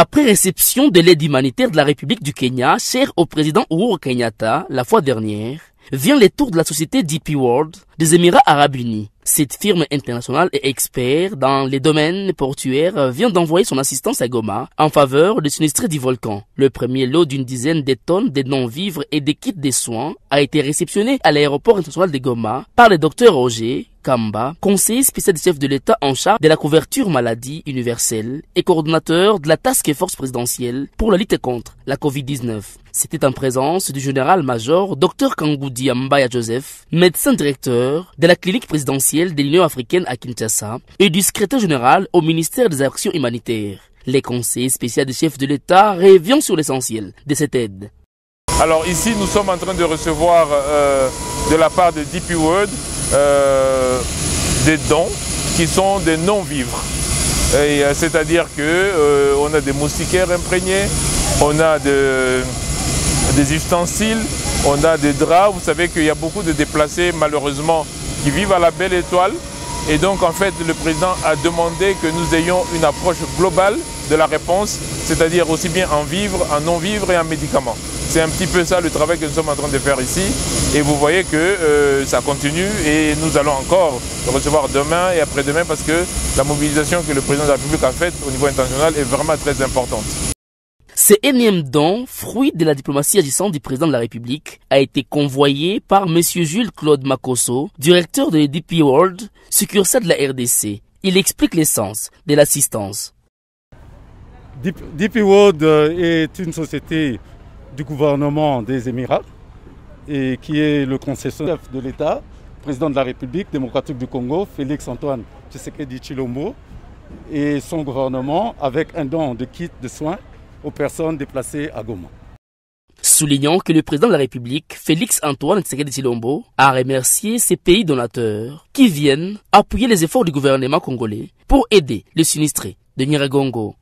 Après réception de l'aide humanitaire de la République du Kenya, chère au président Uhuru Kenyatta la fois dernière, vient le tour de la société DP World des Émirats Arabes Unis. Cette firme internationale et expert dans les domaines portuaires vient d'envoyer son assistance à Goma en faveur des sinistrés du volcan. Le premier lot d'une dizaine de tonnes de non-vivres et des kits de soins a été réceptionné à l'aéroport international de Goma par le docteur Roger Kamba, conseiller spécial du chef de l'État en charge de la couverture maladie universelle et coordonnateur de la task force présidentielle pour la lutte contre la Covid-19. C'était en présence du général-major Dr Kangoudi Ambaya Joseph, médecin directeur de la clinique présidentielle de l'Union africaine à Kinshasa et du secrétaire général au ministère des Actions humanitaires. Les conseillers spéciaux du chef de l'État reviennent sur l'essentiel de cette aide. Alors ici, nous sommes en train de recevoir de la part de DP World des dons qui sont des non-vivres. C'est-à-dire qu'on a des moustiquaires imprégnés, on a des ustensiles, on a des draps. Vous savez qu'il y a beaucoup de déplacés malheureusement qui vivent à la Belle Étoile. Et donc en fait le président a demandé que nous ayons une approche globale de la réponse, c'est-à-dire aussi bien en vivres, en non-vivres et en médicaments. C'est un petit peu ça le travail que nous sommes en train de faire ici. Et vous voyez que ça continue et nous allons encore recevoir demain et après-demain parce que la mobilisation que le président de la République a faite au niveau international est vraiment très importante. Ce énième don, fruit de la diplomatie agissante du président de la République, a été convoyé par M. Jules-Claude Makosso, directeur de DP World, succursale de la RDC. Il explique l'essence de l'assistance. DP World est une société du gouvernement des Émirats et qui est le concessionnaire de l'État, président de la République démocratique du Congo, Félix-Antoine Tshisekedi Tshilombo, et son gouvernement avec un don de kits de soins aux personnes déplacées à Goma. Soulignant que le président de la République, Félix-Antoine Tshisekedi Tshilombo, a remercié ces pays donateurs qui viennent appuyer les efforts du gouvernement congolais pour aider les sinistrés de Nyiragongo.